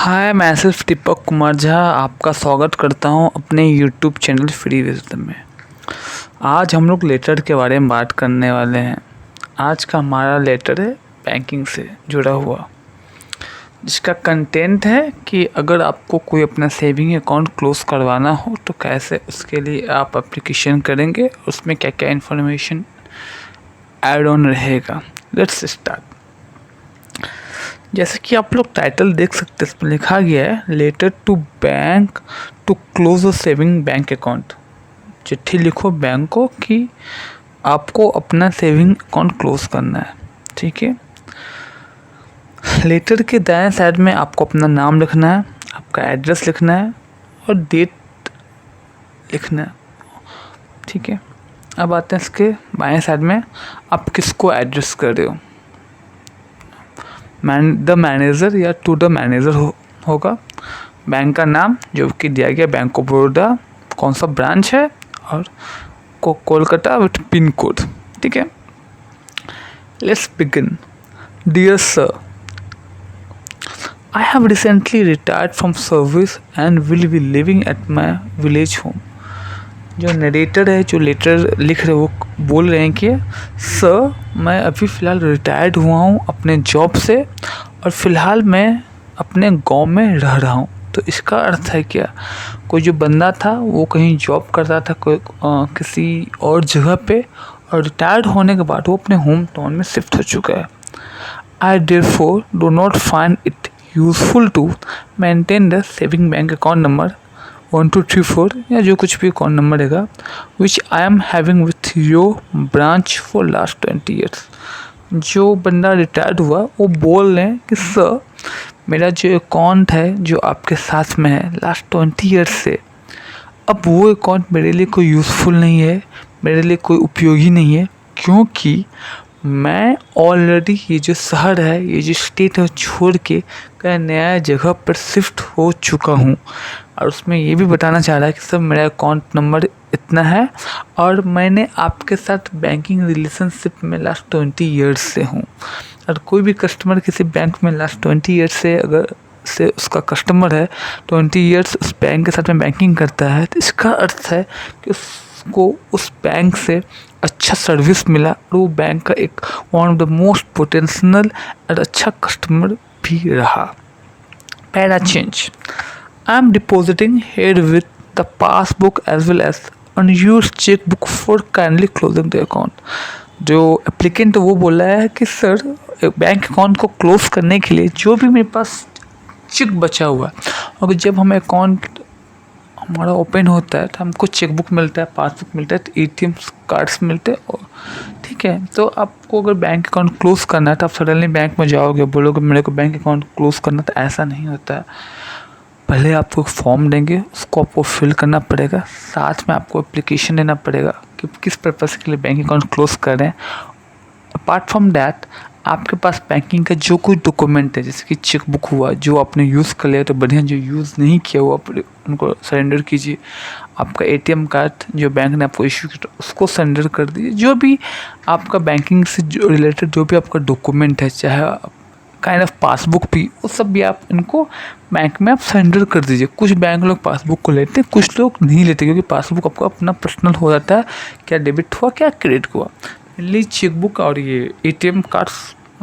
हाय, मैं सिर्फ दीपक कुमार झा आपका स्वागत करता हूं अपने यूट्यूब चैनल फ्री विजडम में। आज हम लोग लेटर के बारे में बात करने वाले हैं। आज का हमारा लेटर है बैंकिंग से जुड़ा हुआ, जिसका कंटेंट है कि अगर आपको कोई अपना सेविंग अकाउंट क्लोज करवाना हो तो कैसे उसके लिए आप एप्लीकेशन करेंगे, उसमें क्या क्या इन्फॉर्मेशन ऐड ऑन रहेगा। Let's start. जैसे कि आप लोग टाइटल देख सकते हैं, इसमें लिखा गया है letter to bank to close a saving bank account. चिट्ठी लिखो बैंक को कि आपको अपना सेविंग अकाउंट क्लोज करना है। ठीक है। लेटर के दाएं साइड में आपको अपना नाम लिखना है, आपका एड्रेस लिखना है और डेट लिखना है। ठीक है। अब आते हैं इसके बाएं साइड में, आप किसको एड्रेस कर रहे हो। द मैनेजर या टू द मैनेजर होगा। बैंक का नाम जो कि दिया गया बैंक ऑफ बड़ौदा, कौन सा ब्रांच है, और कोलकाता विथ पिन कोड। ठीक है। Let's begin. Dear sir, I have recently retired from service and will be living at my village home. जो नरेटर है, जो लेटर लिख रहे वो बोल रहे हैं कि सर, मैं अभी फ़िलहाल रिटायर्ड हुआ हूँ अपने जॉब से और फ़िलहाल मैं अपने गांव में रह रहा हूँ। तो इसका अर्थ है क्या, कोई जो बंदा था वो कहीं जॉब करता था किसी और जगह पे, और रिटायर्ड होने के बाद वो अपने होम टाउन में शिफ्ट हो चुका है। I therefore do not find it useful to maintain the saving bank account number 1234 या जो कुछ भी अकाउंट नंबर रहेगा which I am having with your branch for last 20 years. जो बंदा रिटायर्ड हुआ वो बोल रहे हैं कि सर, मेरा जो अकाउंट है जो आपके साथ में है लास्ट 20 ईयर्स से, अब वो अकाउंट मेरे लिए कोई यूज़फुल नहीं है, मेरे लिए कोई उपयोगी नहीं है, क्योंकि मैं ऑलरेडी ये जो शहर है, ये जो स्टेट है छोड़ के कहीं नया जगह पर शिफ्ट हो चुका हूँ। और उसमें ये भी बताना चाह रहा है कि सर, मेरा अकाउंट नंबर इतना है और मैंने आपके साथ बैंकिंग रिलेशनशिप में लास्ट 20 ईयर्स से हूँ। और कोई भी कस्टमर किसी बैंक में लास्ट 20 ईयर्स से अगर से उसका कस्टमर है, 20 ईयर्स उस बैंक के साथ में बैंकिंग करता है, तो इसका अर्थ है कि उसको उस बैंक से अच्छा सर्विस मिला और वो बैंक का एक one of the most potential और अच्छा कस्टमर भी रहा। Para change. I am depositing here with the passbook as well as unused checkbook for kindly closing the account। जो एप्लीकेंट वो बोला है कि सर, बैंक अकाउंट को क्लोज करने के लिए जो भी मेरे पास चेक बचा हुआ है, और जब हमें अकाउंट हमारा ओपन होता है तो हमको चेकबुक मिलता है, पासबुक मिलता है, तो ATM कार्ड्स मिलते हैं। और ठीक है, तो आपको अगर बैंक अकाउंट क्लोज करना है तो आप सडनली बैंक में जाओगे, बोलोगे मेरे को बैंक अकाउंट क्लोज करना, तो ऐसा नहीं होता है। पहले आपको एक फॉर्म देंगे, उसको आपको फिल करना पड़ेगा, साथ में आपको एप्लीकेशन देना पड़ेगा कि किस पर्पज़ के लिए बैंक अकाउंट क्लोज कर रहे हैं। अपार्ट फ्रॉम दैट, आपके पास बैंकिंग का जो कोई डॉक्यूमेंट है, जैसे कि चेकबुक हुआ, जो आपने यूज़ कर लिया तो बढ़िया, जो यूज़ नहीं किया हुआ उनको सरेंडर कीजिए। आपका ATM कार्ड जो बैंक ने आपको इशू किया उसको सरेंडर कर दीजिए। जो भी आपका बैंकिंग से जो रिलेटेड जो भी आपका डॉक्यूमेंट है, चाहे काइंड ऑफ पासबुक भी, वो सब भी आप इनको बैंक में आप सरेंडर कर दीजिए। कुछ बैंक लोग पासबुक को लेते हैं, कुछ लोग नहीं लेते, क्योंकि पासबुक आपको अपना पर्सनल हो जाता है, क्या डेबिट हुआ क्या क्रेडिट हुआ। मेनली चेकबुक और ये ATM कार्ड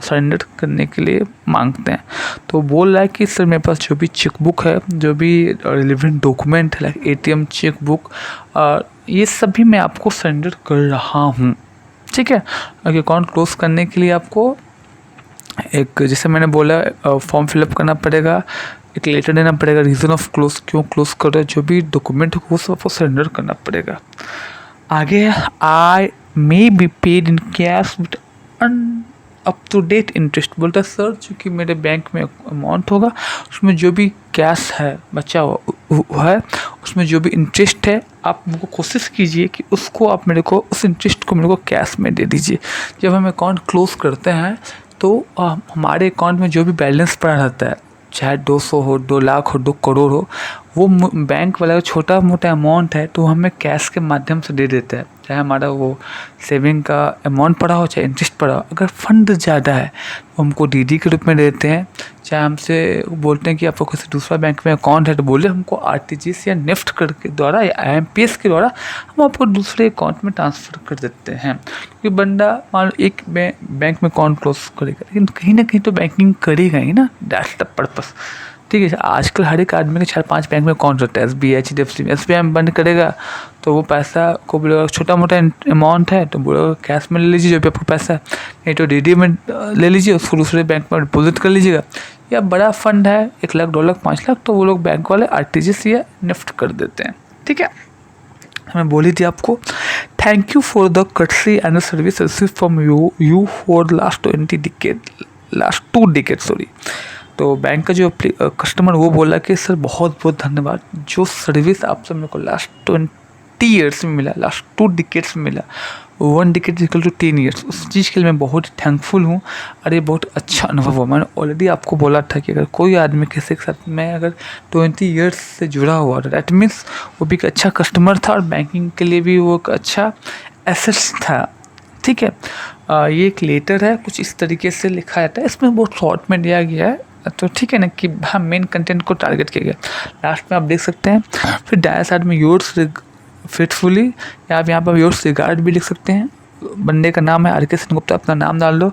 सरेंडर करने के लिए मांगते हैं। तो बोल रहा है कि सर, मेरे पास जो भी चेकबुक है, जो भी रिलेवेंट डॉक्यूमेंट है, लाइक ATM चेकबुक, ये सभी मैं आपको सरेंडर कर रहा हूँ। ठीक है। अकाउंट क्लोज करने के लिए आपको एक, जैसे मैंने बोला, फॉर्म फिलअप करना पड़ेगा, एक लेटर देना पड़ेगा, रीज़न ऑफ क्लोज, क्यों क्लोज कर रहे हो, जो भी डॉक्यूमेंट हो वो सब आपको सरेंडर करना पड़ेगा। आगे, I may be paid in cash with up to date interest. बोलता है सर, चूँकि मेरे बैंक में अमाउंट होगा, उसमें जो भी कैश है बचा हुआ है, उसमें जो भी इंटरेस्ट है, आप मुझको कोशिश कीजिए कि उसको आप मेरे को, उस इंटरेस्ट को मेरे को कैश में दे दीजिए। जब हम अकाउंट क्लोज करते हैं तो हमारे अकाउंट में जो भी बैलेंस पड़ा रहता है, चाहे 200 हो, 2 लाख हो, 2 करोड़ हो, वो बैंक वाला छोटा मोटा अमाउंट है तो हमें कैश के माध्यम से दे देता है। चाहे हमारा वो सेविंग का अमाउंट पड़ा हो चाहे इंटरेस्ट पड़ा हो, अगर फंड ज़्यादा है तो हमको डीडी के रूप में देते हैं। चाहे हमसे बोलते हैं कि आपको किसी दूसरा बैंक में अकाउंट है तो बोले हमको आरटीजीएस या नेफ्ट के द्वारा या आईएमपीएस के द्वारा हम आपको दूसरे अकाउंट में ट्रांसफ़र कर देते हैं। क्योंकि बंदा मान लो एक बैंक में अकाउंट क्लोज करेगा लेकिन कहीं ना कहीं तो बैंकिंग करेगा ही ना, दैट्स द पर्पस। ठीक है, आजकल हर एक आदमी के 4-5 बैंक में अकाउंट रहता है, SBI, HDFC में। SBI में बंद करेगा तो वो पैसा को बोलेगा छोटा मोटा अमाउंट है तो बोलेगा कैश में ले लीजिए जो भी आपको पैसा है, नहीं तो डीडी में ले लीजिए, उसको दूसरे बैंक में डिपॉजिट कर लीजिएगा। या बड़ा फंड है $1 लाख 2 लाख 5 लाख तो वो लोग बैंक वाले आरटीजीएस या नेफ्ट कर देते हैं। ठीक है, मैं बोली थी आपको, thank you for the courtesy and service receive from you for last 2 decade sorry. तो बैंक का जो कस्टमर वो बोला कि सर बहुत बहुत धन्यवाद, जो सर्विस आपसे मेरे को लास्ट 20 ईयर्स में मिला, लास्ट 2 डिकेड्स में मिला, 1 डिकेड इक्वल टू 10 ईयर्स, उस चीज़ के लिए मैं बहुत थैंकफुल हूँ। और ये बहुत अच्छा अनुभव हुआ। मैंने ऑलरेडी आपको बोला था कि अगर कोई आदमी किसी के साथ मैं अगर 20 ईयर्स से जुड़ा हुआ था, दैट मीन्स वो भी एक अच्छा कस्टमर था और बैंकिंग के लिए भी वो एक अच्छा एसेट्स था। ठीक है, ये एक लेटर है, कुछ इस तरीके से लिखा जाता है, इसमें बहुत शॉर्ट में दिया गया है। तो ठीक है ना कि हाँ मेन कंटेंट को टारगेट किया गया। लास्ट में आप देख सकते हैं, फिर दाएं साइड में योर्स फेथफुली, या आप यहाँ पर योर्स रिगार्ड भी लिख सकते हैं। बंदे का नाम है RK सेनगुप्ता, अपना नाम डाल दो,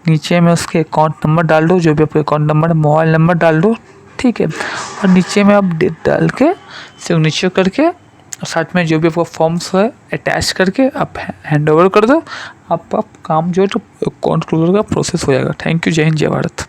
नीचे में उसके अकाउंट नंबर डाल दो, जो भी आपका अकाउंट नंबर, मोबाइल नंबर डाल दो। ठीक है, और नीचे में आप डेट डाल के सिग्नेचर करके और साथ में जो भी आपका फॉर्म्स है अटैच करके आप हैंड ओवर कर दो। आप काम जो है तो अकाउंट क्लोजर का प्रोसेस हो जाएगा। थैंक यू, जय हिंद, जय भारत।